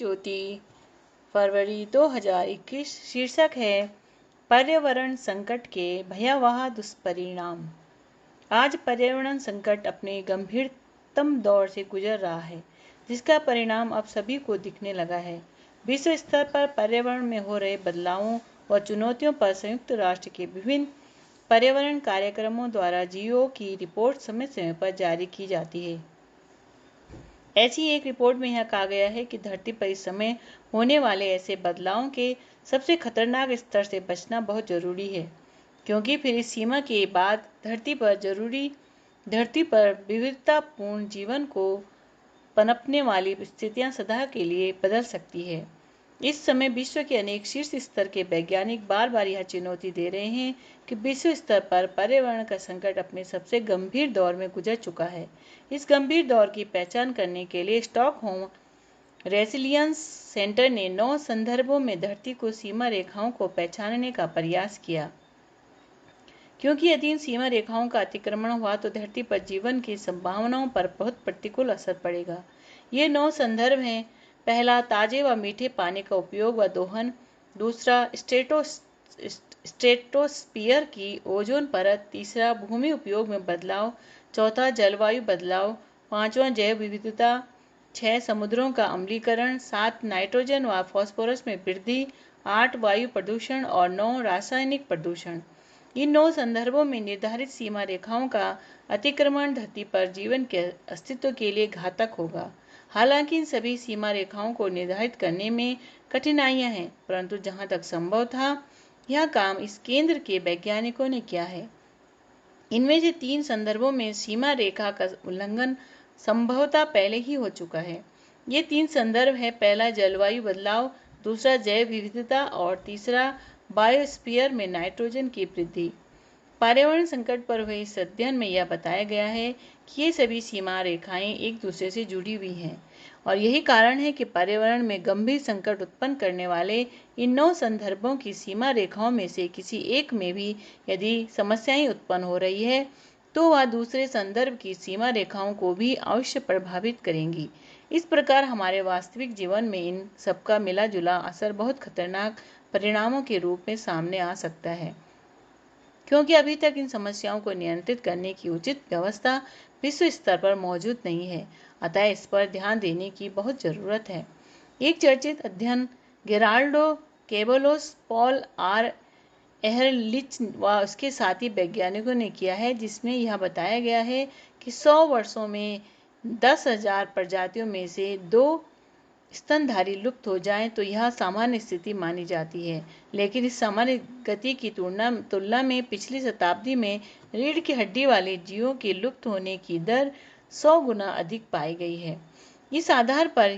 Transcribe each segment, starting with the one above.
ज्योति फरवरी 2021। शीर्षक है पर्यावरण संकट के भयावह दुष्परिणाम। आज पर्यावरण संकट अपने गंभीरतम दौर से गुजर रहा है, जिसका परिणाम अब सभी को दिखने लगा है। विश्व स्तर पर पर्यावरण में हो रहे बदलावों व चुनौतियों पर संयुक्त राष्ट्र के विभिन्न पर्यावरण कार्यक्रमों द्वारा जीओ की रिपोर्ट समय समय पर जारी की जाती है। ऐसी एक रिपोर्ट में यह कहा गया है कि धरती पर इस समय होने वाले ऐसे बदलावों के सबसे खतरनाक स्तर से बचना बहुत जरूरी है, क्योंकि फिर इस सीमा के बाद धरती पर विविधतापूर्ण जीवन को पनपने वाली स्थितियां सदा के लिए बदल सकती है। इस समय विश्व के अनेक शीर्ष स्तर के वैज्ञानिक बार बार यह चुनौती दे रहे हैं कि विश्व स्तर पर पर्यावरण का संकट अपने सबसे गंभीर दौर में गुजर चुका है। इस गंभीर दौर की पहचान करने के लिए स्टॉकहोम रेसिलियंस सेंटर ने 9 संदर्भों में धरती को सीमा रेखाओं को पहचानने का प्रयास किया, क्योंकि यदि इन सीमा रेखाओं का अतिक्रमण हुआ तो धरती पर जीवन की संभावनाओं पर बहुत प्रतिकूल असर पड़ेगा। ये 9 संदर्भ हैं। पहला, ताजे व मीठे पानी का उपयोग व दोहन। दूसरा, स्ट्रेटोस्फीयर की ओजोन परत। तीसरा, भूमि उपयोग में बदलाव। चौथा, जलवायु बदलाव। पांचवा, जैव विविधता। 6, समुद्रों का अम्लीकरण। 7, नाइट्रोजन व फास्फोरस में वृद्धि। 8, वायु प्रदूषण और 9, रासायनिक प्रदूषण। इन 9 संदर्भों में निर्धारित सीमा रेखाओं का अतिक्रमण धरती पर जीवन के अस्तित्व के लिए घातक होगा। हालांकि इन सभी सीमा रेखाओं को निर्धारित करने में कठिनाइयां हैं, परंतु जहां तक संभव था, यह काम इस केंद्र के वैज्ञानिकों ने किया है। इनमें से 3 संदर्भों में सीमा रेखा का उल्लंघन संभवतः पहले ही हो चुका है। ये 3 संदर्भ है। पहला, जलवायु बदलाव। दूसरा, जैव विविधता और तीसरा, बायोस्फीयर में नाइट्रोजन की वृद्धि। पर्यावरण संकट पर हुए इस अध्ययन में यह बताया गया है कि ये सभी सीमा रेखाएं एक दूसरे से जुड़ी हुई हैं, और यही कारण है कि पर्यावरण में गंभीर संकट उत्पन्न करने वाले इन 9 संदर्भों की सीमा रेखाओं में से किसी एक में भी यदि समस्याएं उत्पन्न हो रही है, तो वह दूसरे संदर्भ की सीमा रेखाओं को भी अवश्य प्रभावित करेंगी। इस प्रकार हमारे वास्तविक जीवन में इन सबका मिला जुला असर बहुत खतरनाक परिणामों के रूप में सामने आ सकता है, क्योंकि अभी तक इन समस्याओं को नियंत्रित करने की उचित व्यवस्था विश्व स्तर पर मौजूद नहीं है। अतः इस पर ध्यान देने की बहुत जरूरत है। एक चर्चित अध्ययन गेराल्डो केबलोस, पॉल आर एहरलिच व उसके साथी वैज्ञानिकों ने किया है, जिसमें यह बताया गया है कि 100 वर्षों में 10,000 प्रजातियों में से 2 स्तनधारी लुप्त हो जाएं तो यह सामान्य स्थिति मानी जाती है। लेकिन इस सामान्य गति की तुलना में पिछली शताब्दी में रीढ़ की हड्डी वाले जीवों के लुप्त होने की दर 100 गुना अधिक पाई गई है। इस आधार पर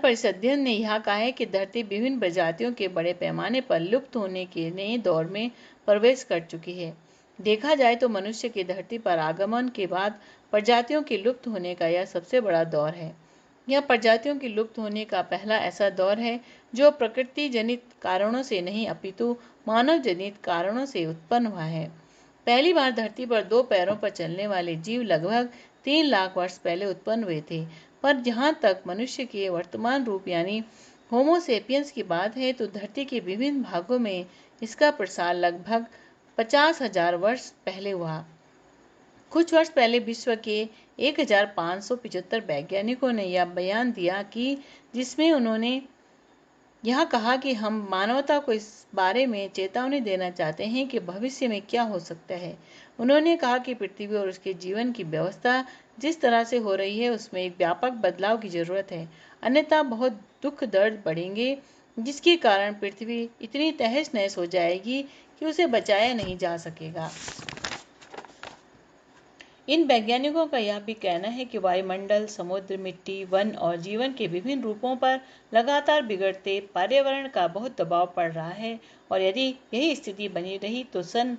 इस अध्ययन ने यह कहा है कि धरती विभिन्न प्रजातियों के बड़े पैमाने पर लुप्त होने के नए दौर में प्रवेश कर चुकी है। देखा जाए तो मनुष्य के धरती पर आगमन के बाद प्रजातियों के लुप्त होने का यह सबसे बड़ा दौर है। यह प्रजातियों के लुप्त होने का पहला ऐसा दौर है जो प्रकृति जनित कारणों से नहीं अपितु मानव जनित कारणों से उत्पन्न हुआ है। पहली बार धरती पर 2 पैरों पर चलने वाले जीव लगभग 3 लाख वर्ष पहले उत्पन्न हुए थे, पर जहाँ तक मनुष्य के वर्तमान रूप यानी होमो सेपियंस की बात है, तो धरती के विभिन्न भागों में इसका प्रसार लगभग 50,000 वर्ष पहले हुआ। कुछ वर्ष पहले विश्व के 1575 वैज्ञानिकों ने यह बयान दिया कि जिसमें उन्होंने यह कहा कि हम मानवता को इस बारे में चेतावनी देना चाहते हैं कि भविष्य में क्या हो सकता है। उन्होंने कहा कि पृथ्वी और उसके जीवन की व्यवस्था जिस तरह से हो रही है, उसमें एक व्यापक बदलाव की जरूरत है, अन्यथा बहुत दुख दर्द बढ़ेंगे, जिसके कारण पृथ्वी इतनी तहस नहस हो जाएगी कि उसे बचाया नहीं जा सकेगा। इन वैज्ञानिकों का यह भी कहना है कि वायुमंडल, समुद्र, मिट्टी, वन और जीवन के विभिन्न रूपों पर लगातार बिगड़ते पर्यावरण का बहुत दबाव पड़ रहा है, और यदि यही स्थिति बनी रही तो सन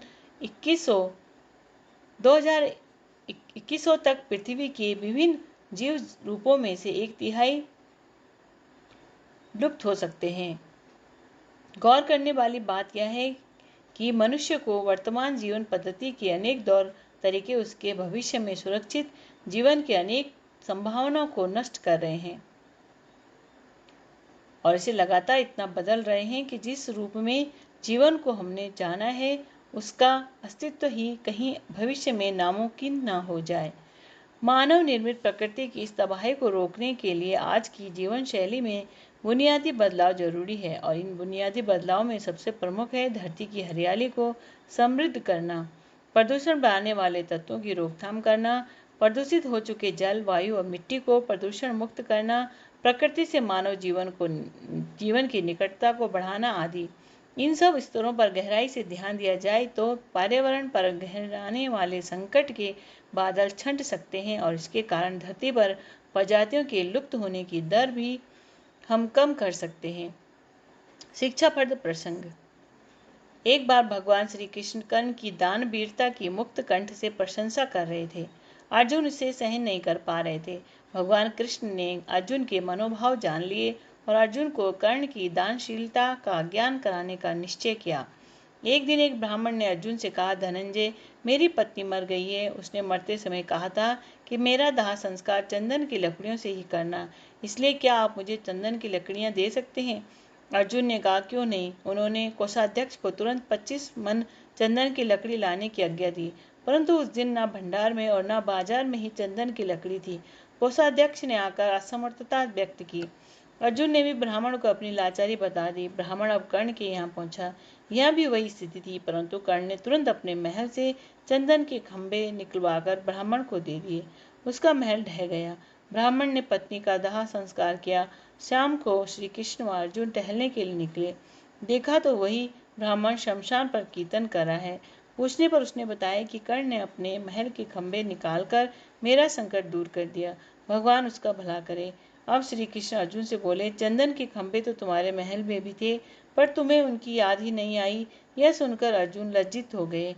2100 तक पृथ्वी के विभिन्न जीव रूपों में से 1/3 लुप्त हो सकते हैं। गौर करने वाली बात यह है कि मनुष्य को वर्तमान जीवन पद्धति के अनेक तरीके उसके भविष्य में सुरक्षित जीवन के अनेक संभावनाओं को नष्ट कर रहे हैं और इसे लगातार इतना बदल रहे हैं कि जिस रूप में जीवन को हमने जाना है उसका अस्तित्व ही कहीं भविष्य में नामुमकिन न हो जाए। मानव निर्मित प्रकृति की इस तबाही को रोकने के लिए आज की जीवन शैली में बुनियादी बदलाव जरूरी है और इन बुनियादी बदलाव में सबसे प्रमुख है धरती की हरियाली को समृद्ध करना, प्रदूषण बढ़ाने वाले तत्वों की रोकथाम करना, प्रदूषित हो चुके जल, वायु और मिट्टी को प्रदूषण मुक्त करना, प्रकृति से मानव जीवन की निकटता को बढ़ाना आदि। इन सब स्तरों पर गहराई से ध्यान दिया जाए तो पर्यावरण पर गहराने वाले संकट के बादल छंट सकते हैं और इसके कारण धरती पर प्रजातियों के लुप्त होने की दर भी हम कम कर सकते हैं। शिक्षाप्रद प्रसंग। एक बार भगवान श्री कृष्ण कर्ण की दान वीरता की मुक्त कंठ से प्रशंसा कर रहे थे। अर्जुन इसे सहन नहीं कर पा रहे थे। भगवान कृष्ण ने अर्जुन के मनोभाव जान लिए और अर्जुन को कर्ण की दानशीलता का ज्ञान कराने का निश्चय किया। एक दिन एक ब्राह्मण ने अर्जुन से कहा, धनंजय, मेरी पत्नी मर गई है। उसने मरते समय कहा था कि मेरा दाह संस्कार चंदन की लकड़ियों से ही करना, इसलिए क्या आप मुझे चंदन की लकड़ियां दे सकते हैं? अर्जुन ने कहा, क्यों नहीं। उन्होंने कोषाध्यक्ष को तुरंत 25 मन चंदन की लकड़ी लाने की आज्ञा दी, परंतु उस दिन न भंडार में और न बाजार में ही चंदन की लकड़ी थी। कोषाध्यक्ष ने आकर असमर्थता व्यक्त की। अर्जुन ने भी ब्राह्मण को अपनी लाचारी बता दी। ब्राह्मण अब कर्ण के यहाँ पहुंचा। यह भी वही स्थिति थी, परंतु कर्ण ने तुरंत अपने महल से चंदन के खंभे निकलवाकर ब्राह्मण को दे दिए। उसका महल ढह गया। ब्राह्मण ने पत्नी का दाह संस्कार किया। शाम को श्री कृष्ण व अर्जुन टहलने के लिए निकले। देखा तो वही ब्राह्मण शमशान पर कीर्तन कर रहा है। पूछने पर उसने बताया कि कर्ण ने अपने महल के खंभे निकालकर मेरा संकट दूर कर दिया। भगवान उसका भला करे। अब श्री कृष्ण अर्जुन से बोले, चंदन के खंभे तो तुम्हारे महल में भी थे, पर तुम्हें उनकी याद ही नहीं आई। यह सुनकर अर्जुन लज्जित हो गए।